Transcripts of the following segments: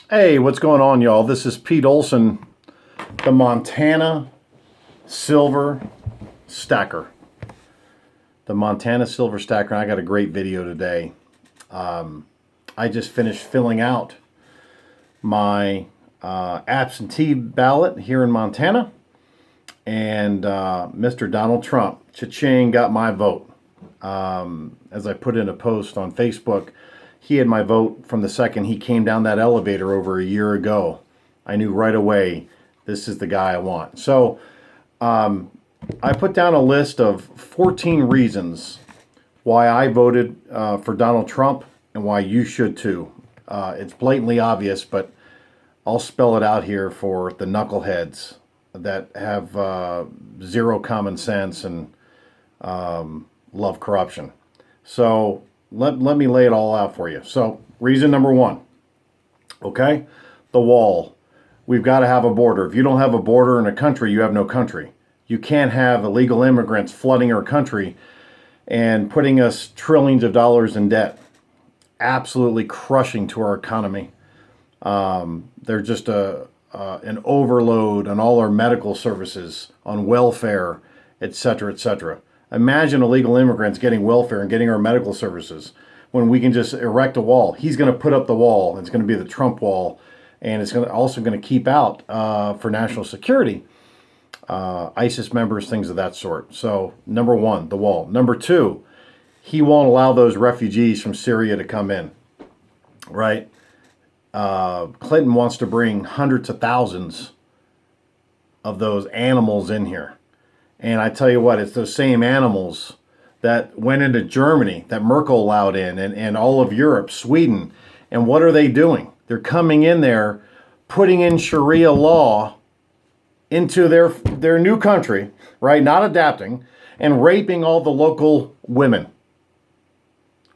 Hey, what's going on, y'all? This is Pete Olson, the Montana Silver Stacker. The Montana Silver Stacker, and I got a great video today. I just finished filling out my absentee ballot here in Montana, and Mr. Donald Trump, cha-ching, got my vote. As I put in a post on Facebook, he had my vote from the second he came down that elevator over a year ago. I knew right away, this is the guy I want. So I put down a list of 14 reasons why I voted for Donald Trump and why you should too. It's blatantly obvious, but I'll spell it out here for the knuckleheads that have zero common sense and love corruption. So let me lay it all out for you. So reason number one, okay, the wall. We've got to have a border. If you don't have a border in a country, you have no country. You can't have illegal immigrants flooding our country and putting us trillions of dollars in debt, absolutely crushing to our economy. They're just an overload on all our medical services, on welfare, etc., etc. Imagine illegal immigrants getting welfare and getting our medical services when we can just erect a wall. He's going to put up the wall. It's going to be the Trump wall, and it's also going to keep out for national security, ISIS members, things of that sort. So number one, the wall. Number two, he won't allow those refugees from Syria to come in, right? Clinton wants to bring hundreds of thousands of those animals in here. And I tell you what, it's those same animals that went into Germany, that Merkel allowed in, and all of Europe, Sweden. And what are they doing? They're coming in there, putting in Sharia law into their new country, right? Not adapting, and raping all the local women.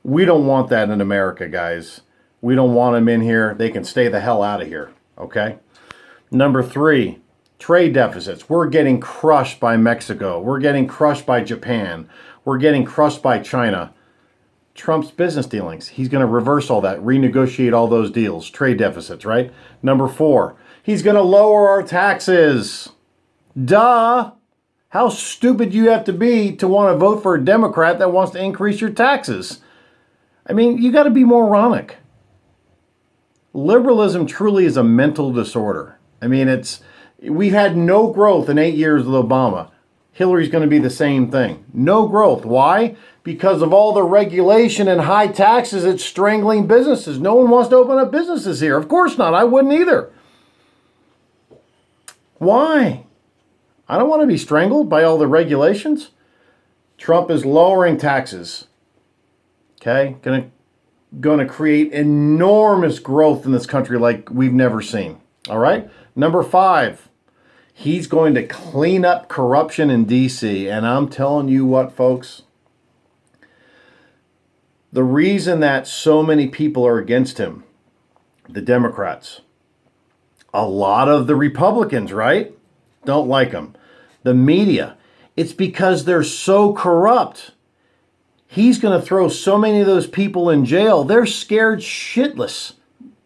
We don't want that in America, guys. We don't want them in here. They can stay the hell out of here, okay? Number three, trade deficits. We're getting crushed by Mexico. We're getting crushed by Japan. We're getting crushed by China. Trump's business dealings. He's going to reverse all that, renegotiate all those deals, trade deficits, right? Number four, he's going to lower our taxes. Duh. How stupid you have to be to want to vote for a Democrat that wants to increase your taxes. I mean, you got to be moronic. Liberalism truly is a mental disorder. I mean, we've had no growth in 8 years with Obama. Hillary's going to be the same thing. No growth. Why? Because of all the regulation and high taxes, it's strangling businesses. No one wants to open up businesses here. Of course not. I wouldn't either. Why? I don't want to be strangled by all the regulations. Trump is lowering taxes. Okay? Going to create enormous growth in this country like we've never seen. All right? Number five, he's going to clean up corruption in D.C. And I'm telling you what, folks, the reason that so many people are against him, the Democrats, a lot of the Republicans, right, don't like him. The media, it's because they're so corrupt. He's going to throw so many of those people in jail. They're scared shitless.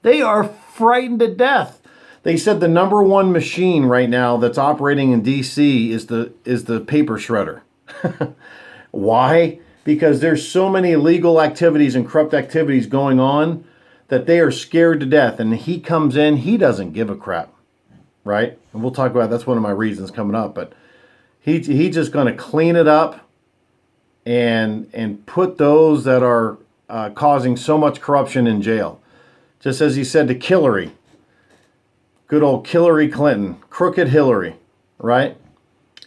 They are frightened to death. They said the number one machine right now that's operating in D.C. is the paper shredder. Why? Because there's so many illegal activities and corrupt activities going on that they are scared to death. And he comes in, he doesn't give a crap, right? And we'll talk about that's one of my reasons coming up. But he's just going to clean it up and put those that are causing so much corruption in jail. Just as he said to Hillary. Good old Hillary Clinton, crooked Hillary, right?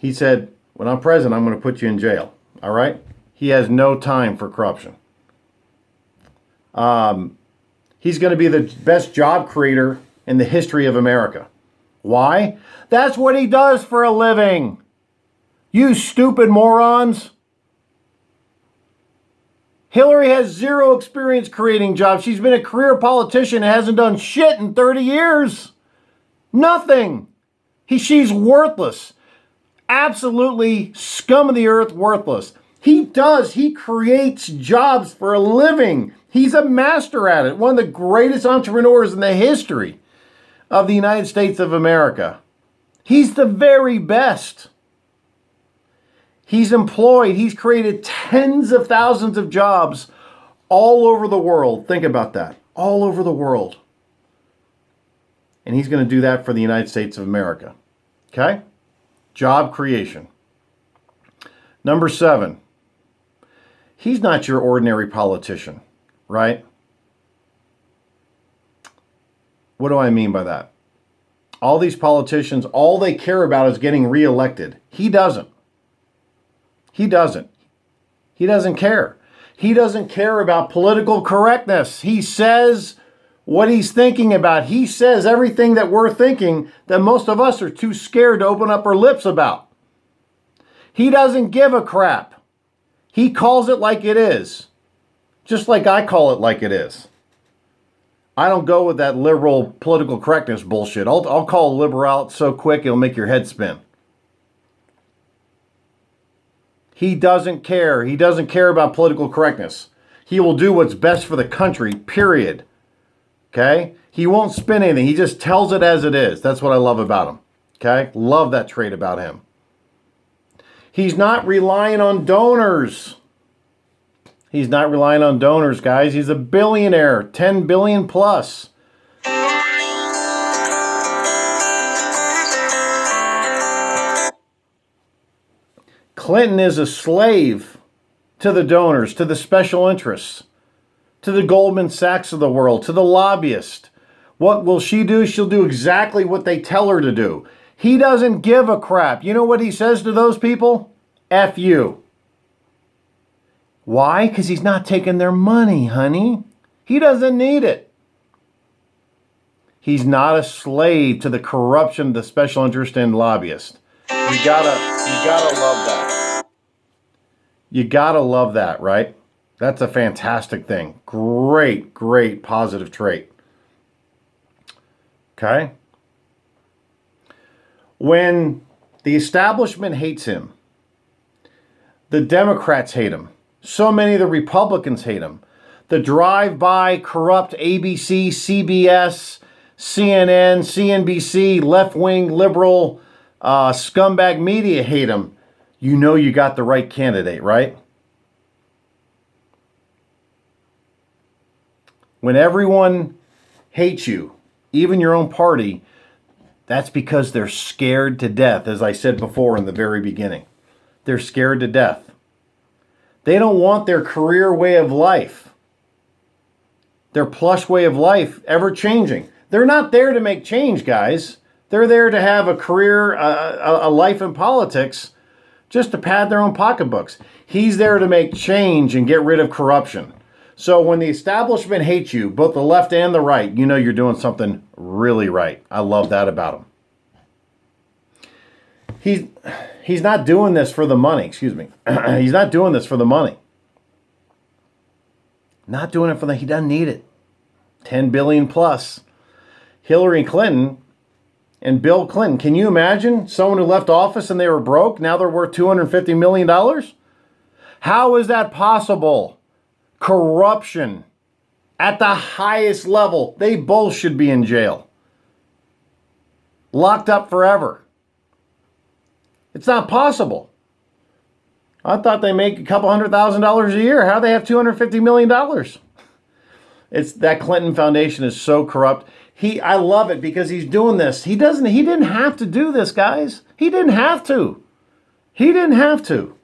He said, when I'm president, I'm going to put you in jail, all right? He has no time for corruption. He's going to be the best job creator in the history of America. Why? That's what he does for a living. You stupid morons. Hillary has zero experience creating jobs. She's been a career politician and hasn't done shit in 30 years. Nothing. She's worthless. Absolutely scum of the earth, worthless. He creates jobs for a living. He's a master at it. One of the greatest entrepreneurs in the history. of the United States of America. He's the very best. He's employed, he's created tens of thousands of jobs all over the world. Think about that. All over the world. And he's going to do that for the United States of America. Okay? Job creation. Number 7. He's not your ordinary politician, right? What do I mean by that? All these politicians, all they care about is getting reelected. He doesn't. He doesn't. He doesn't care. He doesn't care about political correctness. He says what he's thinking about. He says everything that we're thinking that most of us are too scared to open up our lips about. He doesn't give a crap. He calls it like it is. Just like I call it like it is. I don't go with that liberal political correctness bullshit. I'll call a liberal out so quick it'll make your head spin. He doesn't care. He doesn't care about political correctness. He will do what's best for the country, period. Okay? He won't spin anything. He just tells it as it is. That's what I love about him. Okay? Love that trait about him. He's not relying on donors. He's not relying on donors, guys. He's a billionaire, 10 billion plus. Clinton is a slave to the donors, to the special interests, to the Goldman Sachs of the world, to the lobbyists. What will she do? She'll do exactly what they tell her to do. He doesn't give a crap. You know what he says to those people? F you. Why? Because he's not taking their money, honey. He doesn't need it. He's not a slave to the corruption of the special interest and lobbyists. You gotta love that. You gotta love that, right? That's a fantastic thing. Great, great positive trait. Okay? When the establishment hates him, the Democrats hate him. So many of the Republicans hate him. The drive-by, corrupt ABC, CBS, CNN, CNBC, left-wing, liberal, scumbag media hate him. You know you got the right candidate, right? When everyone hates you, even your own party, that's because they're scared to death, as I said before in the very beginning. They're scared to death. They don't want their career way of life, their plush way of life, ever changing. They're not there to make change, guys. They're there to have a career, a life in politics, just to pad their own pocketbooks. He's there to make change and get rid of corruption. So when the establishment hates you, both the left and the right, you know you're doing something really right. I love that about him. He's not doing this for the money, excuse me. He's not doing this for the money. Not doing it for he doesn't need it. 10 billion plus. Hillary Clinton and Bill Clinton. Can you imagine someone who left office and they were broke? Now they're worth $250 million? How is that possible? Corruption at the highest level. They both should be in jail. Locked up forever. It's not possible. I thought they make a couple $100,000 a year. How do they have $250 million? It's that Clinton Foundation is so corrupt. I love it because he's doing this. He didn't have to do this, guys. He didn't have to. He didn't have to.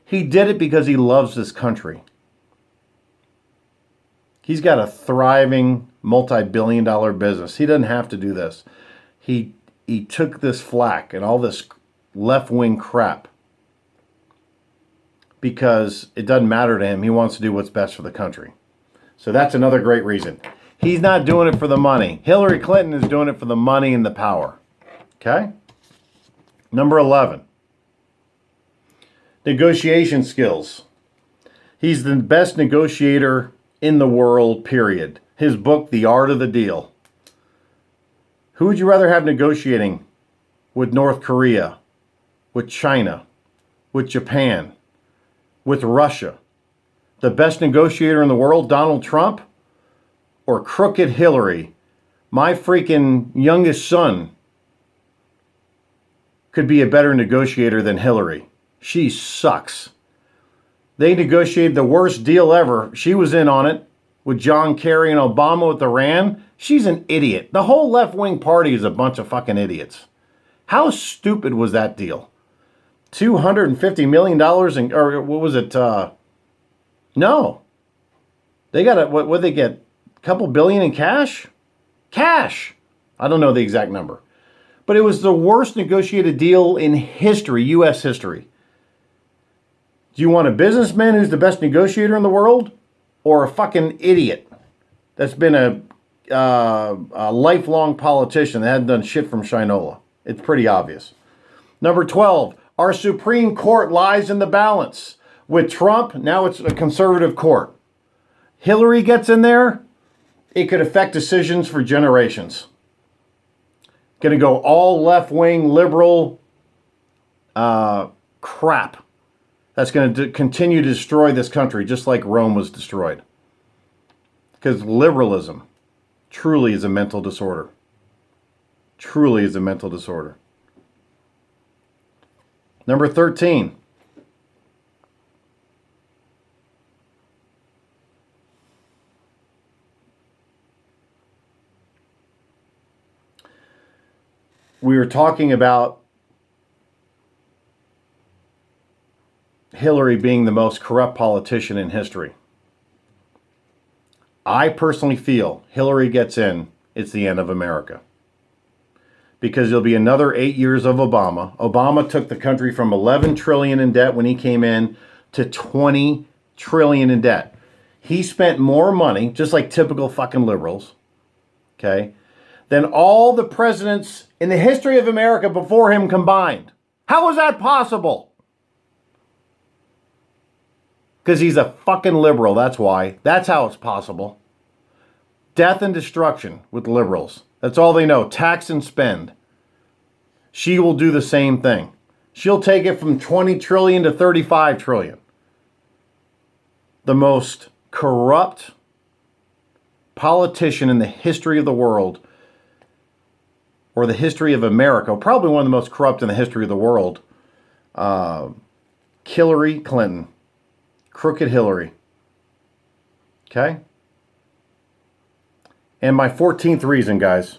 He did it because he loves this country. He's got a thriving multi-billion-dollar business. He doesn't have to do this. He took this flack and all this left-wing crap because it doesn't matter to him. He wants to do what's best for the country. So that's another great reason. He's not doing it for the money. Hillary Clinton is doing it for the money and the power. Okay? Number 11. Negotiation skills. He's the best negotiator in the world, period. His book, The Art of the Deal. Who would you rather have negotiating with North Korea, with China, with Japan, with Russia? The best negotiator in the world, Donald Trump, or crooked Hillary My freaking youngest son could be a better negotiator than Hillary. She sucks. They negotiated the worst deal ever. She was in on it with John Kerry and Obama with Iran. She's an idiot. The whole left-wing party is a bunch of fucking idiots. How stupid was that deal? $250 million in, or what was it? No. They got what they get? A couple billion in cash? Cash. I don't know the exact number. But it was the worst negotiated deal in history, U.S. history. Do you want a businessman who's the best negotiator in the world? Or a fucking idiot that's been a lifelong politician that hadn't done shit from Shinola? It's pretty obvious. Number 12, our Supreme Court lies in the balance. With Trump, now it's a conservative court. Hillary gets in there, it could affect decisions for generations. Going to go all left-wing liberal crap. That's going to continue to destroy this country just like Rome was destroyed. Because liberalism truly is a mental disorder. Truly is a mental disorder. Number 13. We were talking about Hillary being the most corrupt politician in history. I personally feel Hillary gets in, it's the end of America. Because there'll be another 8 years of Obama. Obama took the country from 11 trillion in debt when he came in to 20 trillion in debt. He spent more money, just like typical fucking liberals, okay, than all the presidents in the history of America before him combined. How is that possible? Because he's a fucking liberal, that's why. That's how it's possible. Death and destruction with liberals. That's all they know. Tax and spend. She will do the same thing. She'll take it from 20 trillion to 35 trillion. The most corrupt politician in the history of the world, or the history of America, probably one of the most corrupt in the history of the world, Hillary Clinton. Crooked Hillary. Okay? And my 14th reason, guys.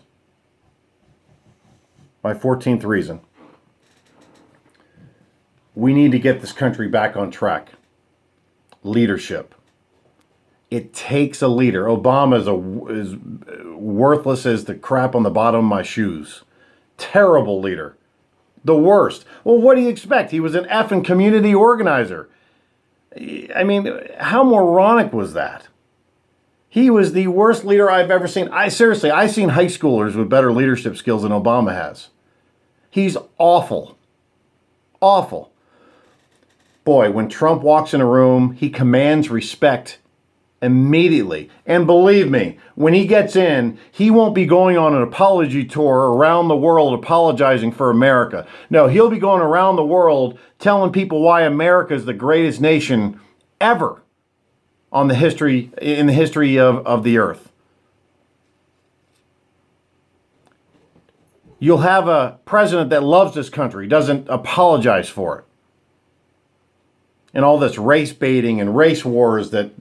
My 14th reason. We need to get this country back on track. Leadership. It takes a leader. Obama is worthless as the crap on the bottom of my shoes. Terrible leader. The worst. Well, what do you expect? He was an effing community organizer. I mean, how moronic was that? He was the worst leader I've ever seen. I've seen high schoolers with better leadership skills than Obama has. He's awful. Awful. Boy, when Trump walks in a room, he commands respect immediately. And believe me, when he gets in, he won't be going on an apology tour around the world apologizing for America. No, he'll be going around the world telling people why America is the greatest nation ever in the history of the earth. You'll have a president that loves this country, doesn't apologize for it. And all this race baiting and race wars that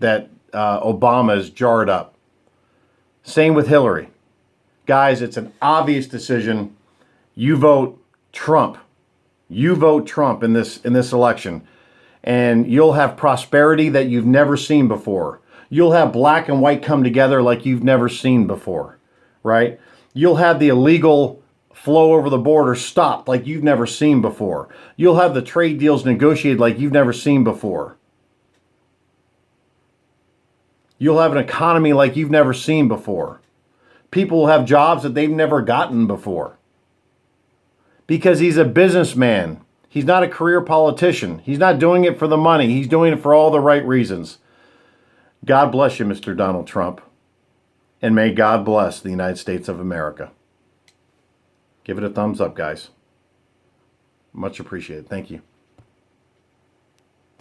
Obama has jarred up. Same with Hillary. Guys, it's an obvious decision. You vote Trump. You vote Trump in this election. And you'll have prosperity that you've never seen before. You'll have black and white come together like you've never seen before, right? You'll have the illegal flow over the border stopped like you've never seen before. You'll have the trade deals negotiated like you've never seen before. You'll have an economy like you've never seen before. People will have jobs that they've never gotten before. Because he's a businessman. He's not a career politician. He's not doing it for the money. He's doing it for all the right reasons. God bless you, Mr. Donald Trump. And may God bless the United States of America. Give it a thumbs up, guys. Much appreciated. Thank you.